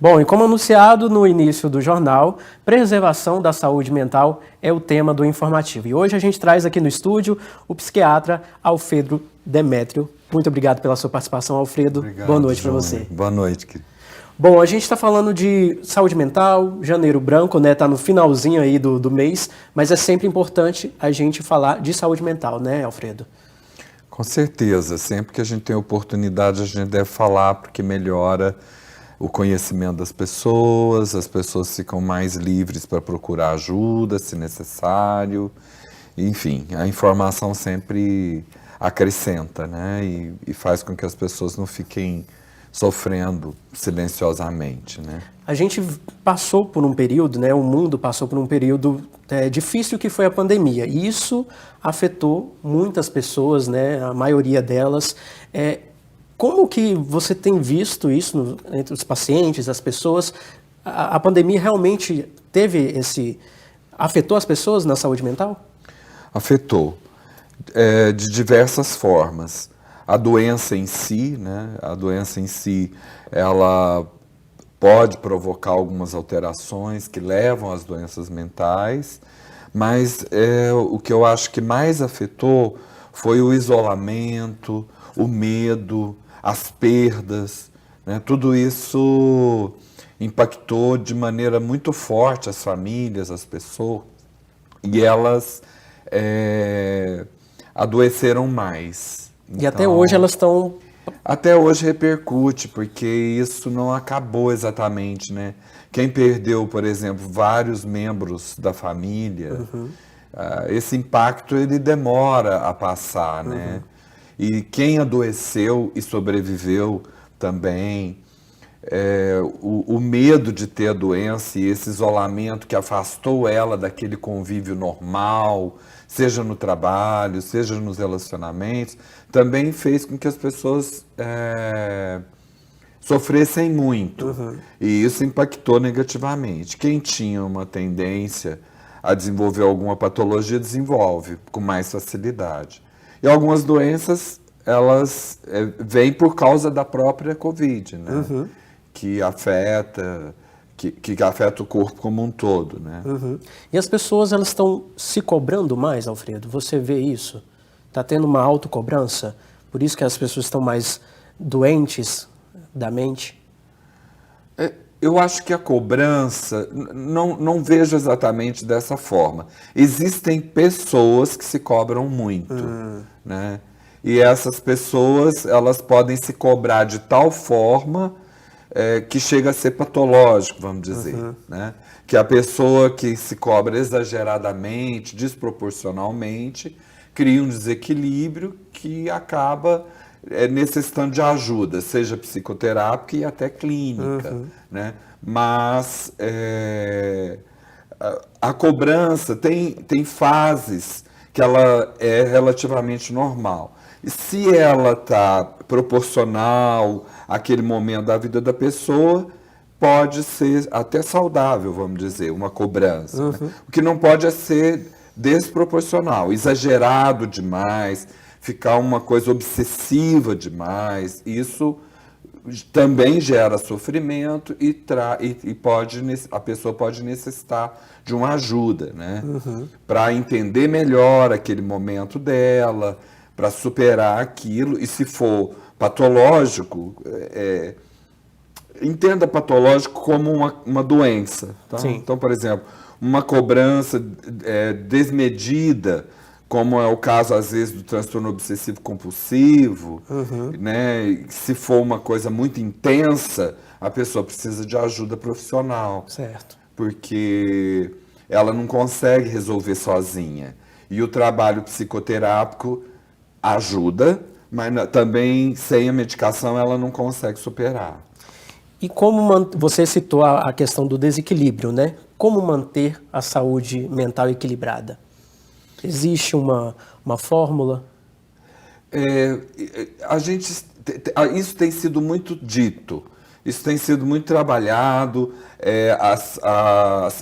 Bom, e como anunciado no início do jornal, preservação da saúde mental é o tema do informativo. E hoje a gente traz aqui no estúdio o psiquiatra Alfredo Demétrio. Muito obrigado pela sua participação, Alfredo. Obrigado, boa noite para Júnior. você. Boa noite, querido. Bom, a gente está falando de saúde mental, janeiro branco, né? Tá no finalzinho aí do mês, mas é sempre importante a gente falar de saúde mental, né, Alfredo? Com certeza, sempre que a gente tem oportunidade, a gente deve falar, porque melhora o conhecimento das pessoas, as pessoas ficam mais livres para procurar ajuda, se necessário. Enfim, a informação sempre acrescenta, né? E faz com que as pessoas não fiquem sofrendo silenciosamente, né? A gente passou por um período, né? O mundo passou por um período difícil que foi a pandemia. E isso afetou muitas pessoas, né? A maioria delas. Como que você tem visto isso entre os pacientes, as pessoas? A pandemia realmente afetou as pessoas na saúde mental? Afetou de diversas formas. A doença em si, né? A doença em si, ela pode provocar algumas alterações que levam às doenças mentais, mas o que eu acho que mais afetou foi o isolamento, o medo, as perdas, né? Tudo isso impactou de maneira muito forte as famílias, as pessoas, e elas adoeceram mais. E até hoje elas estão... Até hoje repercute, porque isso não acabou exatamente, né? Quem perdeu, por exemplo, vários membros da família, esse impacto ele demora a passar, né? E quem adoeceu e sobreviveu também, o medo de ter a doença e esse isolamento que afastou ela daquele convívio normal, seja no trabalho, seja nos relacionamentos, também fez com que as pessoas sofressem muito. E isso impactou negativamente. Quem tinha uma tendência a desenvolver alguma patologia, desenvolve com mais facilidade. E algumas doenças, elas vêm por causa da própria Covid, né? Que afeta o corpo como um todo, né? E as pessoas, elas estão se cobrando mais, Alfredo? Você vê isso? Está tendo uma autocobrança? Por isso que as pessoas estão mais doentes da mente? Eu acho que a cobrança, não vejo exatamente dessa forma. Existem pessoas que se cobram muito, né? E essas pessoas, elas podem se cobrar de tal forma que chega a ser patológico, vamos dizer, né? Que a pessoa que se cobra exageradamente, desproporcionalmente, cria um desequilíbrio que acaba necessitando de ajuda, seja psicoterápica e até clínica, né? Mas a cobrança tem fases que ela é relativamente normal. E se ela está proporcional àquele momento da vida da pessoa, pode ser até saudável, vamos dizer, uma cobrança. Né? O que não pode é ser desproporcional, exagerado demais, ficar uma coisa obsessiva demais. Isso também gera sofrimento e a pessoa pode necessitar de uma ajuda, né? Para entender melhor aquele momento dela, para superar aquilo. E se for patológico, entenda patológico como uma doença. Tá? Então, por exemplo, uma cobrança desmedida, como é o caso, às vezes, do transtorno obsessivo-compulsivo, né? Se for uma coisa muito intensa, a pessoa precisa de ajuda profissional. Certo. Porque ela não consegue resolver sozinha. E o trabalho psicoterápico ajuda, mas também, sem a medicação, ela não consegue superar. E como você citou a questão do desequilíbrio, né? Como manter a saúde mental equilibrada? Existe uma fórmula? Isso tem sido muito dito, isso tem sido muito trabalhado,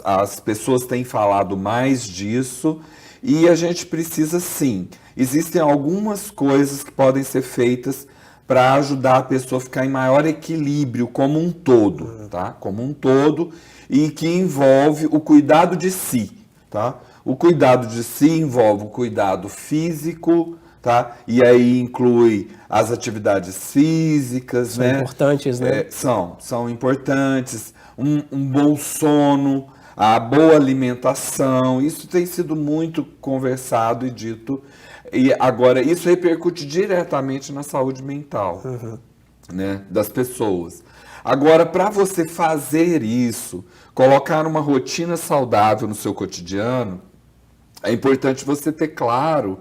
as pessoas têm falado mais disso e a gente precisa sim. Existem algumas coisas que podem ser feitas para ajudar a pessoa a ficar em maior equilíbrio como um todo, tá? Como um todo, e que envolve o cuidado de si, tá? O cuidado de si envolve o cuidado físico, tá? E aí inclui as atividades físicas, São né? importantes, né? São importantes. Um bom sono, a boa alimentação, isso tem sido muito conversado e dito. E agora, isso repercute diretamente na saúde mental, né, das pessoas. Agora, para você fazer isso, colocar uma rotina saudável no seu cotidiano, é importante você ter claro,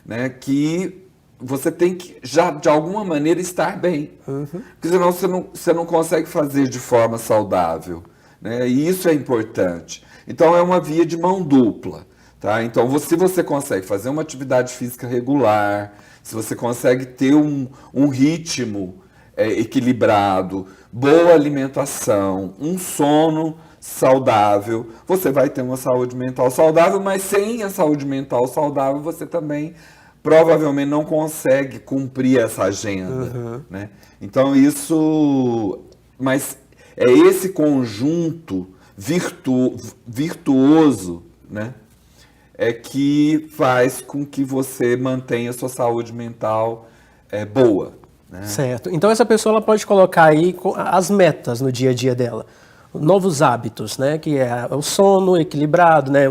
né, que você tem que, já de alguma maneira, estar bem. Porque senão você não consegue fazer de forma saudável. Né? E isso é importante. Então, é uma via de mão dupla. Tá? Então, se você consegue fazer uma atividade física regular, se você consegue ter um ritmo equilibrado, boa alimentação, um sono saudável, você vai ter uma saúde mental saudável, mas sem a saúde mental saudável, você também provavelmente não consegue cumprir essa agenda. Né? Então, mas é esse conjunto virtuoso, né, é que faz com que você mantenha a sua saúde mental boa. Né? Certo. Então essa pessoa ela pode colocar aí as metas no dia a dia dela. Novos hábitos, né? Que é o sono equilibrado, né?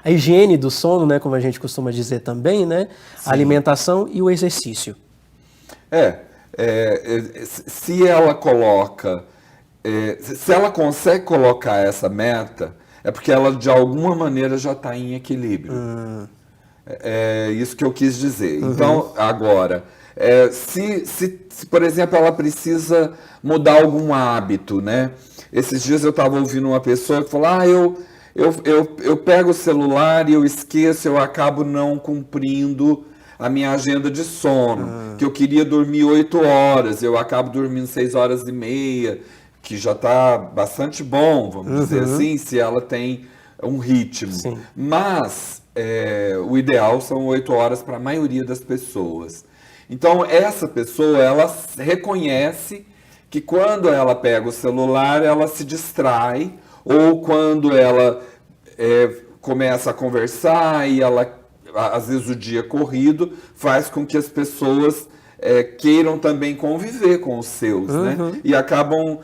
A higiene do sono, né? Como a gente costuma dizer também, né? A alimentação e o exercício. Se ela coloca, se ela consegue colocar essa meta, é porque ela de alguma maneira já está em equilíbrio. É isso que eu quis dizer. Então, agora, se, por exemplo, ela precisa mudar algum hábito, né? Esses dias eu estava ouvindo uma pessoa que falou, eu pego o celular e eu esqueço, eu acabo não cumprindo a minha agenda de sono, que eu queria dormir 8 horas, eu acabo dormindo 6 horas e meia, que já está bastante bom, vamos dizer assim, se ela tem um ritmo. Sim. Mas o ideal são 8 horas para a maioria das pessoas. Então, essa pessoa, ela reconhece que quando ela pega o celular, ela se distrai, ou quando ela começa a conversar e ela, às vezes o dia corrido, faz com que as pessoas queiram também conviver com os seus, né? E acabam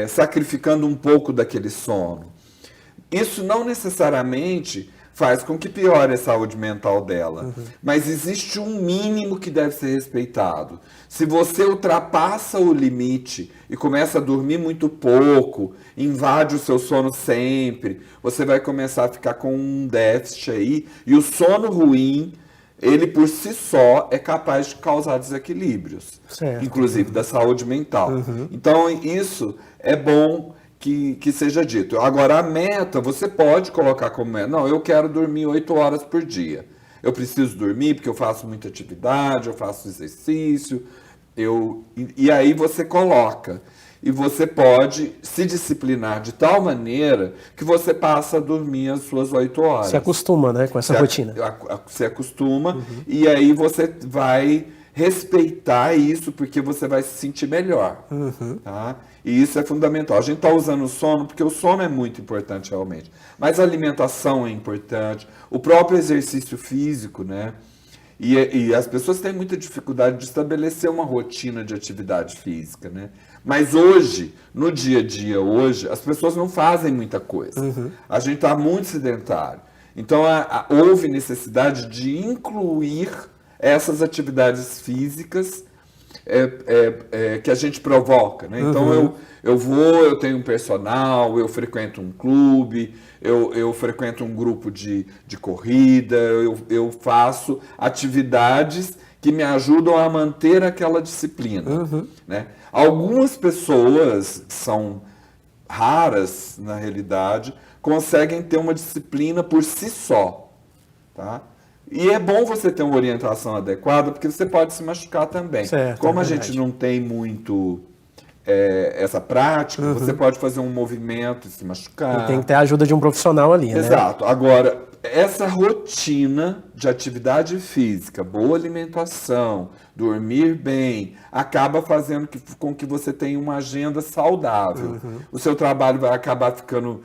sacrificando um pouco daquele sono. Isso não necessariamente faz com que piore a saúde mental dela, mas existe um mínimo que deve ser respeitado. Se você ultrapassa o limite e começa a dormir muito pouco, invade o seu sono sempre, você vai começar a ficar com um déficit aí, e o sono ruim, ele por si só é capaz de causar desequilíbrios, Certo. inclusive da saúde mental. Então isso é bom que seja dito. Agora, a meta, você pode colocar como meta. Não, eu quero dormir 8 horas por dia. Eu preciso dormir porque eu faço muita atividade, eu faço exercício. E aí você coloca. E você pode se disciplinar de tal maneira que você passa a dormir as suas 8 horas. Se acostuma, né? Com essa rotina. Se acostuma. E aí você vai respeitar isso porque você vai se sentir melhor. Tá? E isso é fundamental. A gente está usando o sono porque o sono é muito importante realmente. Mas a alimentação é importante, o próprio exercício físico, né? E as pessoas têm muita dificuldade de estabelecer uma rotina de atividade física, né? Mas hoje, no dia a dia, as pessoas não fazem muita coisa. A gente está muito sedentário. Então, houve necessidade de incluir essas atividades físicas que a gente provoca, né? Então eu tenho um personal, eu frequento um clube, eu frequento um grupo de corrida, eu faço atividades que me ajudam a manter aquela disciplina, né? Algumas pessoas, são raras na realidade, conseguem ter uma disciplina por si só, tá? E é bom você ter uma orientação adequada, porque você pode se machucar também. Certo, como é a gente verdade. não tem muito essa prática, você pode fazer um movimento e se machucar. E tem que ter a ajuda de um profissional ali, né? Exato. Agora, essa rotina de atividade física, boa alimentação, dormir bem, acaba fazendo com que você tenha uma agenda saudável. O seu trabalho vai acabar ficando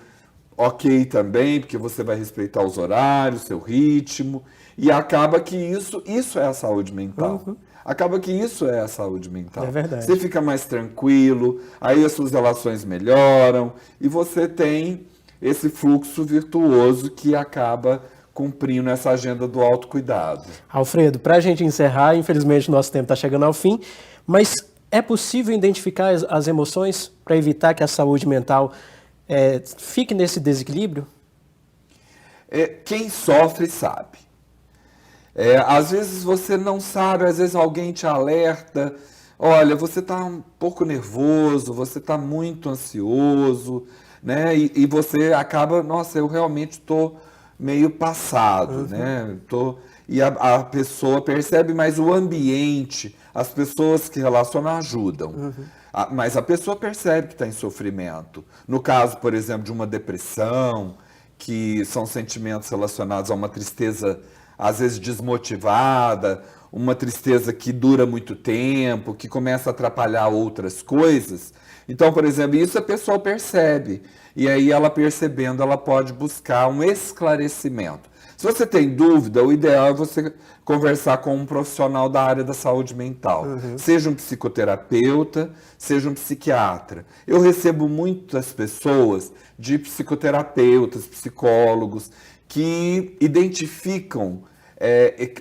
ok também, porque você vai respeitar os horários, seu ritmo, e acaba que isso é a saúde mental. Acaba que isso é a saúde mental. É verdade. Você fica mais tranquilo, aí as suas relações melhoram, e você tem esse fluxo virtuoso que acaba cumprindo essa agenda do autocuidado. Alfredo, para a gente encerrar, infelizmente o nosso tempo está chegando ao fim, mas é possível identificar as emoções para evitar que a saúde mental fique nesse desequilíbrio? Quem sofre sabe. Às vezes você não sabe, às vezes alguém te alerta, olha, você está um pouco nervoso, você está muito ansioso, né? E você acaba, nossa, eu realmente estou meio passado, né? E a pessoa percebe, mas o ambiente, as pessoas que relacionam ajudam. Mas a pessoa percebe que está em sofrimento. No caso, por exemplo, de uma depressão, que são sentimentos relacionados a uma tristeza às vezes desmotivada, uma tristeza que dura muito tempo, que começa a atrapalhar outras coisas. Então, por exemplo, isso a pessoa percebe. E aí, ela percebendo, ela pode buscar um esclarecimento. Se você tem dúvida, o ideal é você conversar com um profissional da área da saúde mental. Seja um psicoterapeuta, seja um psiquiatra. Eu recebo muitas pessoas de psicoterapeutas, psicólogos, que identificam,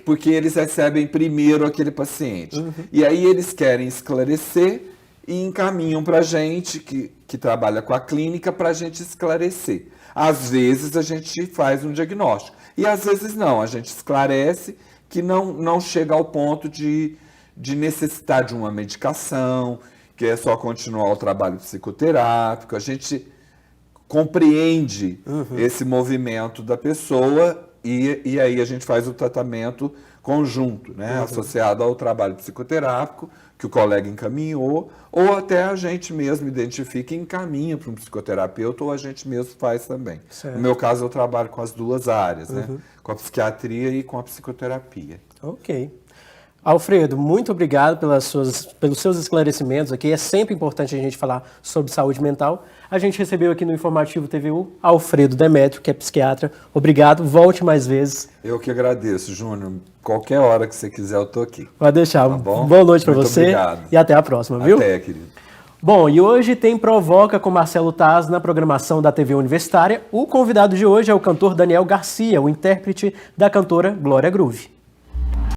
porque eles recebem primeiro aquele paciente. E aí eles querem esclarecer e encaminham para a gente, que trabalha com a clínica, para a gente esclarecer. Às vezes a gente faz um diagnóstico. E às vezes não, a gente esclarece que não chega ao ponto de necessitar de uma medicação, que é só continuar o trabalho psicoterápico. A gente compreende esse movimento da pessoa e aí a gente faz o tratamento conjunto, né? Associado ao trabalho psicoterápico que o colega encaminhou, ou até a gente mesmo identifica e encaminha para um psicoterapeuta, ou a gente mesmo faz também. Certo. No meu caso, eu trabalho com as duas áreas, né? Com a psiquiatria e com a psicoterapia. Ok. Alfredo, muito obrigado pelos seus esclarecimentos aqui. É sempre importante a gente falar sobre saúde mental. A gente recebeu aqui no Informativo TVU Alfredo Demétrio, que é psiquiatra. Obrigado, volte mais vezes. Eu que agradeço, Júnior. Qualquer hora que você quiser, eu estou aqui. Pode deixar. Tá bom? Boa noite para Muito você obrigado. E até a próxima, viu? Até, querido. Bom, e hoje tem Provoca com Marcelo Taz na programação da TV Universitária. O convidado de hoje é o cantor Daniel Garcia, o intérprete da cantora Glória Groove.